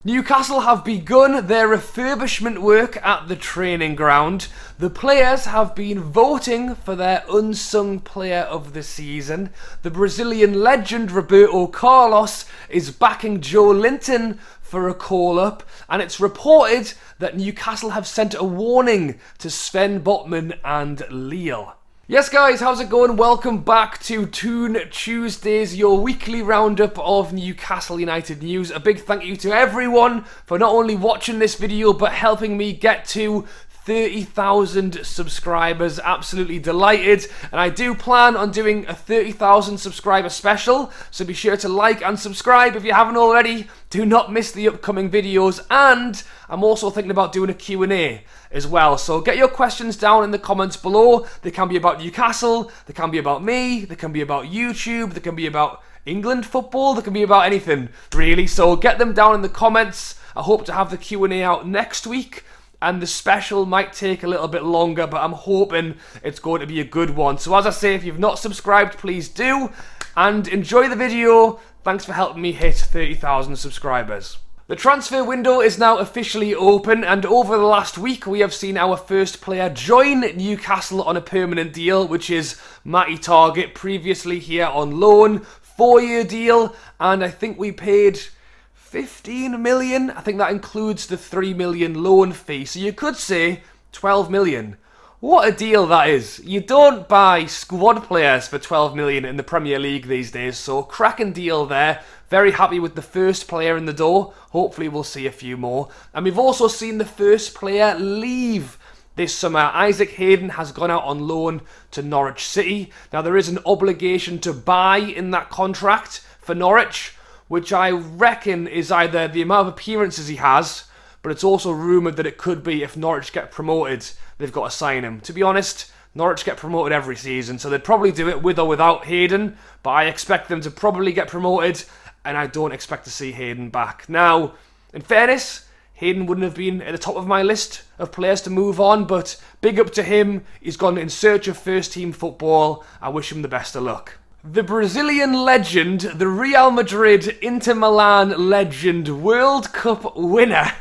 Newcastle have begun their refurbishment work at the training ground. The players have been voting for their unsung player of the season. The Brazilian legend Roberto Carlos is backing Joelinton for a call-up, and it's reported that Newcastle have sent a warning to Sven Botman and Lille. Yes guys, how's it going? Welcome back to Toon Tuesdays, your weekly roundup of Newcastle United news. A big thank you to everyone for not only watching this video but helping me get to 30,000 subscribers. Absolutely delighted, and I do plan on doing a 30,000 subscriber special, so be sure to like and subscribe if you haven't already. Do not miss the upcoming videos, and I'm also thinking about doing a Q&A as well, so get your questions down in the comments below. They can be about Newcastle, they can be about me, they can be about YouTube, they can be about England football, they can be about anything really, so get them down in the comments. I hope to have the Q&A out next week, and the special might take a little bit longer, but I'm hoping it's going to be a good one. So as I say, if you've not subscribed, please do, and enjoy the video. Thanks for helping me hit 30,000 subscribers. The transfer window is now officially open, and over the last week we have seen our first player join Newcastle on a permanent deal, which is Matty Targett, previously here on loan. 4-year deal, and I think we paid 15 million. I think that includes the 3 million loan fee, so you could say 12 million. What a deal that is. You don't buy squad players for 12 million in the Premier League these days, so cracking deal there. Very happy with the first player in the door. Hopefully we'll see a few more. And we've also seen the first player leave this summer. Isaac Hayden has gone out on loan to Norwich City. Now there is an obligation to buy in that contract for Norwich, which I reckon is either the amount of appearances he has, but it's also rumoured that it could be if Norwich get promoted, they've got to sign him. To be honest, Norwich get promoted every season, so they'd probably do it with or without Hayden, but I expect them to probably get promoted, and I don't expect to see Hayden back. Now, in fairness, Hayden wouldn't have been at the top of my list of players to move on, but big up to him. He's gone in search of first-team football. I wish him the best of luck. The Brazilian legend, the Real Madrid, Inter Milan legend, World Cup winner,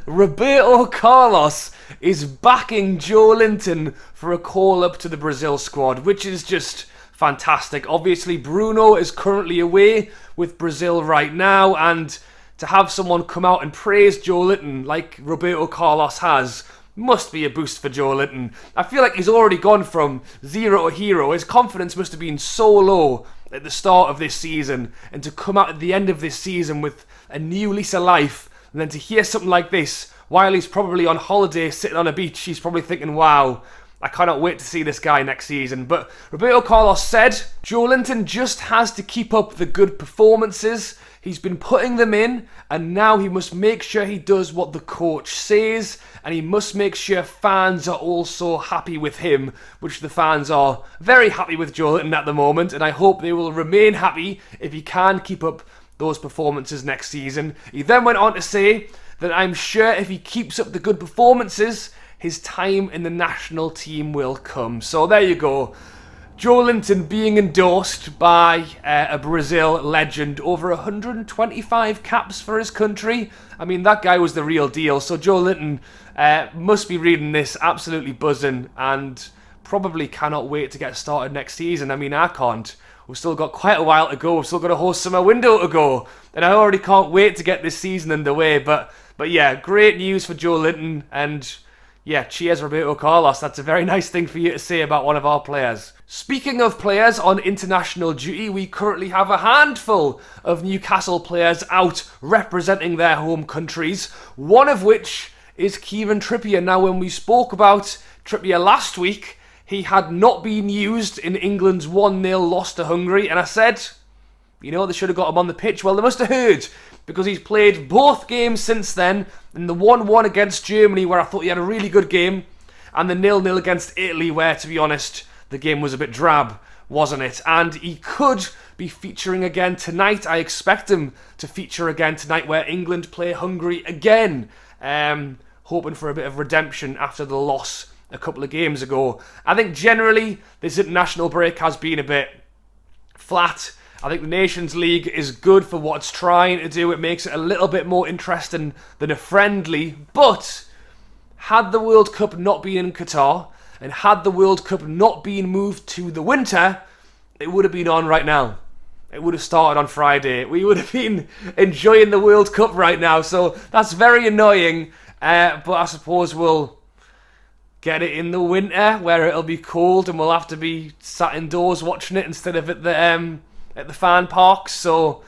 Roberto Carlos is backing Joelinton for a call-up to the Brazil squad, which is just fantastic. Obviously, Bruno is currently away with Brazil right now, and to have someone come out and praise Joelinton like Roberto Carlos has must be a boost for Joelinton. I feel like he's already gone from zero to hero. His confidence must have been so low at the start of this season, and to come out at the end of this season with a new lease of life, and then to hear something like this while he's probably on holiday sitting on a beach, he's probably thinking, wow, I cannot wait to see this guy next season. But Roberto Carlos said Joelinton just has to keep up the good performances. He's been putting them in, and now he must make sure he does what the coach says, and he must make sure fans are also happy with him, which the fans are very happy with Joelinton at the moment, and I hope they will remain happy if he can keep up those performances next season. He then went on to say that I'm sure if he keeps up the good performances, his time in the national team will come. So there you go. Joelinton being endorsed by a Brazil legend, over 125 caps for his country. I mean, that guy was the real deal. So Joelinton must be reading this absolutely buzzing, and probably cannot wait to get started next season. I mean, I can't. We've still got quite a while to go. We've still got a whole summer window to go, and I already can't wait to get this season underway. But yeah, great news for Joelinton, and yeah, cheers Roberto Carlos. That's a very nice thing for you to say about one of our players. Speaking of players on international duty, we currently have a handful of Newcastle players out representing their home countries, one of which is Kieran Trippier. Now, when we spoke about Trippier last week, he had not been used in England's 1-0 loss to Hungary, and I said, you know, they should have got him on the pitch. Well, they must have heard, because he's played both games since then, in the 1-1 against Germany, where I thought he had a really good game, and the 0-0 against Italy, where, to be honest, the game was a bit drab, wasn't it? And he could be featuring again tonight. I expect him to feature again tonight, where England play Hungary again, hoping for a bit of redemption after the loss a couple of games ago. I think generally this international break has been a bit flat. I think the Nations League is good for what it's trying to do. It makes it a little bit more interesting than a friendly. But had the World Cup not been in Qatar, and had the World Cup not been moved to the winter, it would have been on right now. It would have started on Friday. We would have been enjoying the World Cup right now. So that's very annoying. But I suppose we'll get it in the winter where it'll be cold and we'll have to be sat indoors watching it instead of at the fan parks. So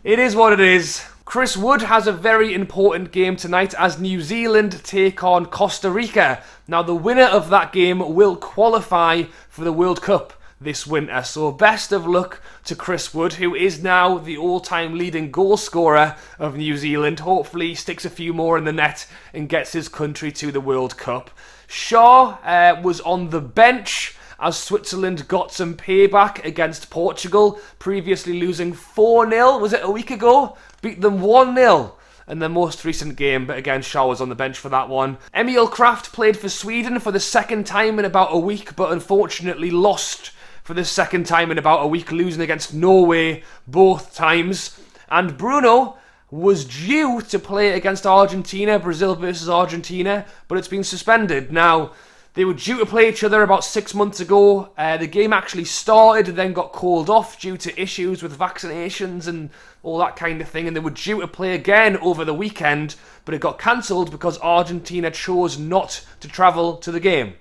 it is what it is. Chris Wood has a very important game tonight as New Zealand take on Costa Rica. Now the winner of that game will qualify for the World Cup this winter. So best of luck to Chris Wood, who is now the all-time leading goal scorer of New Zealand. Hopefully he sticks a few more in the net and gets his country to the World Cup. Shaw was on the bench as Switzerland got some payback against Portugal, previously losing 4-0, was it a week ago? Beat them 1-0 in their most recent game, but again, Shaw was on the bench for that one. Emil Kraft played for Sweden for the second time in about a week, but unfortunately lost for the second time in about a week, losing against Norway both times. And Bruno was due to play against Argentina, Brazil versus Argentina, but it's been suspended. Now, they were due to play each other about 6 months ago. The game actually started and then got called off due to issues with vaccinations and all that kind of thing. And they were due to play again over the weekend, but it got cancelled because Argentina chose not to travel to the game.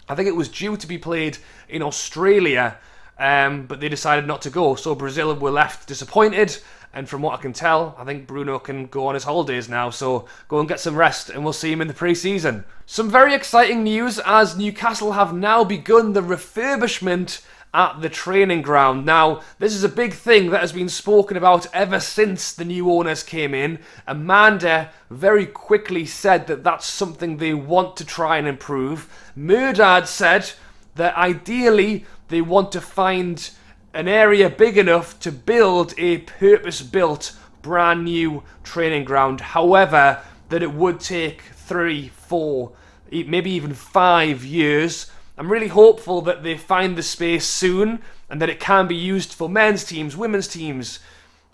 I think it was due to be played in Australia, but they decided not to go. So Brazil were left disappointed. And from what I can tell, I think Bruno can go on his holidays now. So go and get some rest and we'll see him in the pre-season. Some very exciting news as Newcastle have now begun the refurbishment at the training ground. Now, this is a big thing that has been spoken about ever since the new owners came in. Amanda very quickly said that that's something they want to try and improve. Murdad said that ideally they want to find an area big enough to build a purpose-built, brand new training ground. However, that it would take 3, 4, maybe even 5 years. I'm really hopeful that they find the space soon and that it can be used for men's teams, women's teams,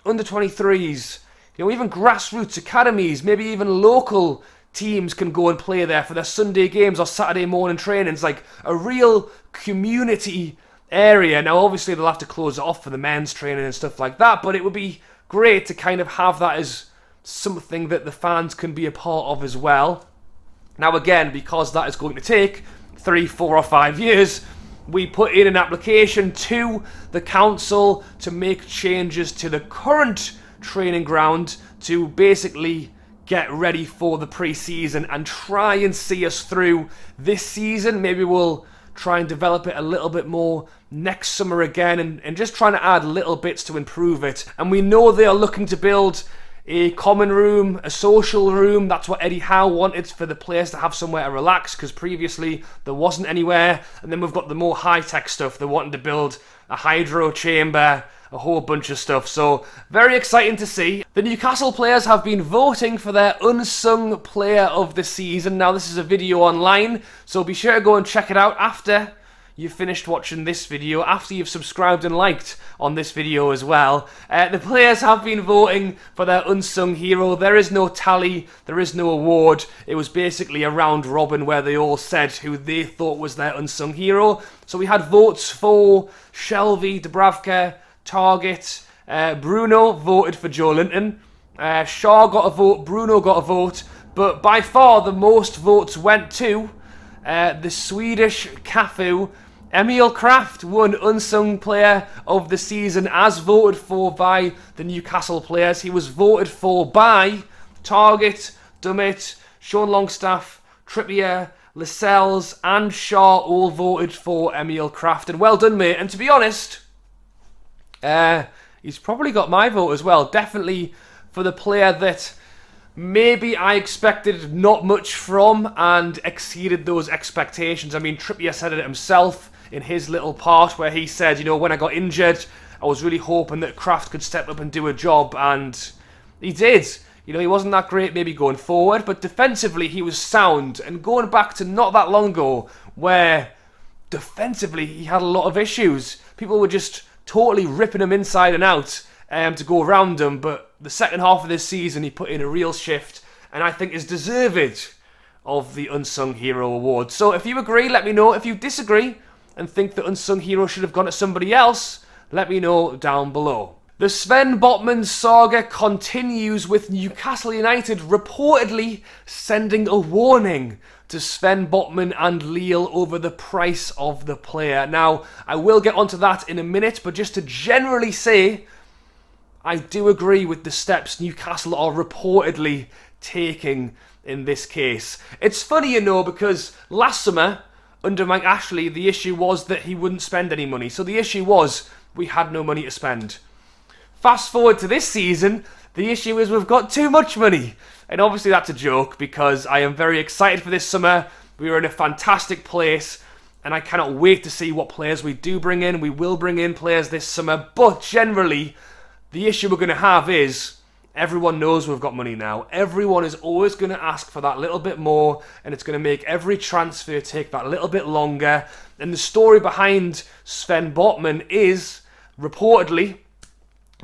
under 23s, even grassroots academies, maybe even local teams can go and play there for their Sunday games or Saturday morning trainings, like a real community area. Now obviously they'll have to close it off for the men's training and stuff like that, but it would be great to kind of have that as something that the fans can be a part of as well. Now again, because that is going to take 3, 4 or 5 years, we put in an application to the council to make changes to the current training ground to basically get ready for the pre-season and try and see us through this season. Maybe we'll try and develop it a little bit more next summer again and just trying to add little bits to improve it. And we know they are looking to build a common room, a social room. That's what Eddie Howe wanted for the players to have somewhere to relax, because previously there wasn't anywhere. And then we've got the more high-tech stuff. They're wanting to build a hydro chamber, a whole bunch of stuff. So very exciting to see. The Newcastle players have been voting for their Unsung Player of the Season. Now this is a video online, so be sure to go and check it out after you've finished watching this video, after you've subscribed and liked on this video as well. The players have been voting for their unsung hero. There is no tally, there is no award. It was basically a round robin where they all said who they thought was their unsung hero. So we had votes for Shelvey, Dubravka, Target. Bruno voted for Joelinton. Shaw got a vote, Bruno got a vote, but by far the most votes went to the Swedish Cafu. Emil Kraft won Unsung Player of the Season as voted for by the Newcastle players. He was voted for by Target, Dummett, Sean Longstaff, Trippier, Lascelles and Shaw all voted for Emil Kraft. And well done, mate. And to be honest, he's probably got my vote as well. Definitely for the player that maybe I expected not much from and exceeded those expectations. I mean, Trippier said it himself in his little part where he said, you know, when I got injured, I was really hoping that Kraft could step up and do a job, and he did. You know, he wasn't that great maybe going forward, but defensively he was sound. And going back to not that long ago, where defensively he had a lot of issues. People were just totally ripping him inside and out to go round him. But the second half of this season, he put in a real shift, and I think is deserved of the Unsung Hero award. So if you agree, let me know. If you disagree and think the Unsung Hero should have gone to somebody else, let me know down below. The Sven Botman saga continues, with Newcastle United reportedly sending a warning to Sven Botman and Lille over the price of the player. Now, I will get onto that in a minute, but just to generally say, I do agree with the steps Newcastle are reportedly taking in this case. It's funny, because last summer, under Mike Ashley, the issue was that he wouldn't spend any money. So the issue was we had no money to spend. Fast forward to this season, the issue is we've got too much money. And obviously that's a joke, because I am very excited for this summer. We are in a fantastic place, and I cannot wait to see what players we do bring in. We will bring in players this summer, but generally, the issue we're going to have is everyone knows we've got money now. Everyone is always going to ask for that little bit more, and it's going to make every transfer take that little bit longer. And the story behind Sven Botman is, reportedly,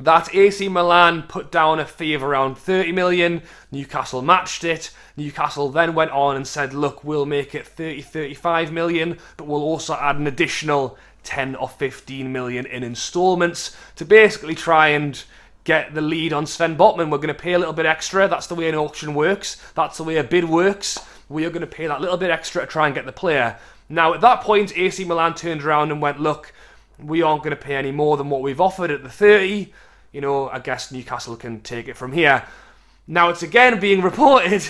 that AC Milan put down a fee of around 30 million, Newcastle matched it, Newcastle then went on and said, look, we'll make it 35 million, but we'll also add an additional 10 or 15 million in instalments to basically try and get the lead on Sven Botman. We're going to pay a little bit extra. That's the way an auction works. That's the way a bid works. We are going to pay that little bit extra to try and get the player. Now, at that point, AC Milan turned around and went, look, we aren't going to pay any more than what we've offered at the 30. I guess Newcastle can take it from here. Now, it's again being reported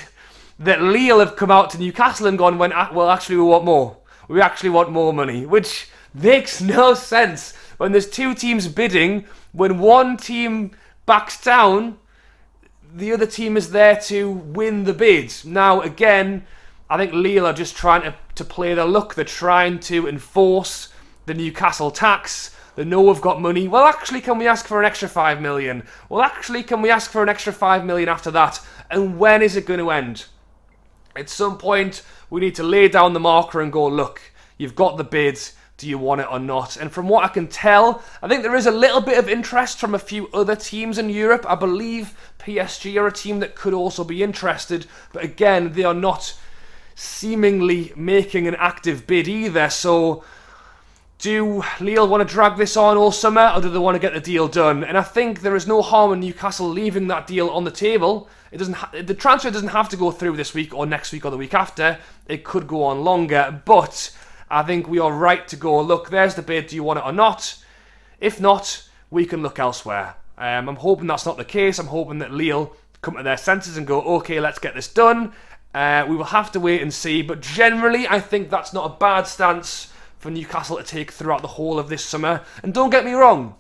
that Lille have come out to Newcastle and gone, well, actually, we want more. We actually want more money, which makes no sense. When there's two teams bidding, when one team backs down, the other team is there to win the bid. Now, again, I think Lille are just trying to play their luck. They're trying to enforce the Newcastle tax. They know we've got money. Well, actually, can we ask for an extra 5 million? Well, actually, can we ask for an extra 5 million after that? And when is it going to end? At some point, we need to lay down the marker and go, look, you've got the bid. Do you want it or not? And from what I can tell, I think there is a little bit of interest from a few other teams in Europe. I believe PSG are a team that could also be interested. But again, they are not seemingly making an active bid either. So do Lille want to drag this on all summer, or do they want to get the deal done? And I think there is no harm in Newcastle leaving that deal on the table. The transfer doesn't have to go through this week or next week or the week after. It could go on longer, but I think we are right to go, look, there's the bid, do you want it or not? If not, we can look elsewhere. I'm hoping that's not the case. I'm hoping that Lille come to their senses and go, okay, let's get this done. We will have to wait and see, but generally I think that's not a bad stance for Newcastle to take throughout the whole of this summer. And don't get me wrong,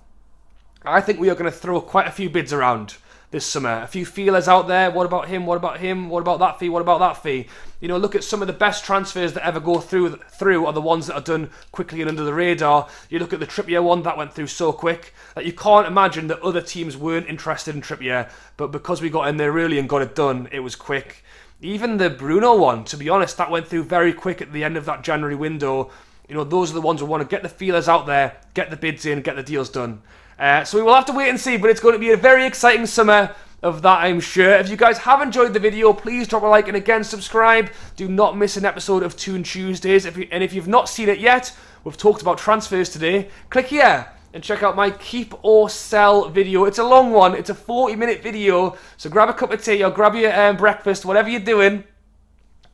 I think we are going to throw quite a few bids around this summer. A few feelers out there. What about him? What about him? What about that fee? What about that fee? Look at some of the best transfers that ever go through are the ones that are done quickly and under the radar. You look at the Trippier one, that went through so quick that you can't imagine that other teams weren't interested in Trippier, but because we got in there early and got it done, it was quick. Even the Bruno one, to be honest, that went through very quick at the end of that January window. Those are the ones we want to get the feelers out there, get the bids in, get the deals done. So we will have to wait and see, but it's going to be a very exciting summer of that, I'm sure. If you guys have enjoyed the video, please drop a like and again subscribe. Do not miss an episode of Toon Tuesdays. If you've not seen it yet, we've talked about transfers today. Click here and check out my keep or sell video. It's a long one. It's a 40-minute video. So grab a cup of tea or grab your breakfast, whatever you're doing.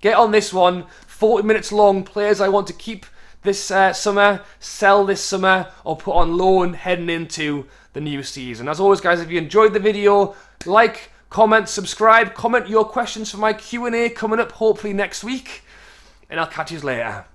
Get on this one. 40 minutes long. Players I want to keep this summer, sell this summer, or put on loan heading into the new season. As always, guys, if you enjoyed the video, like, comment, subscribe, comment your questions for my Q&A coming up hopefully next week, and I'll catch you later.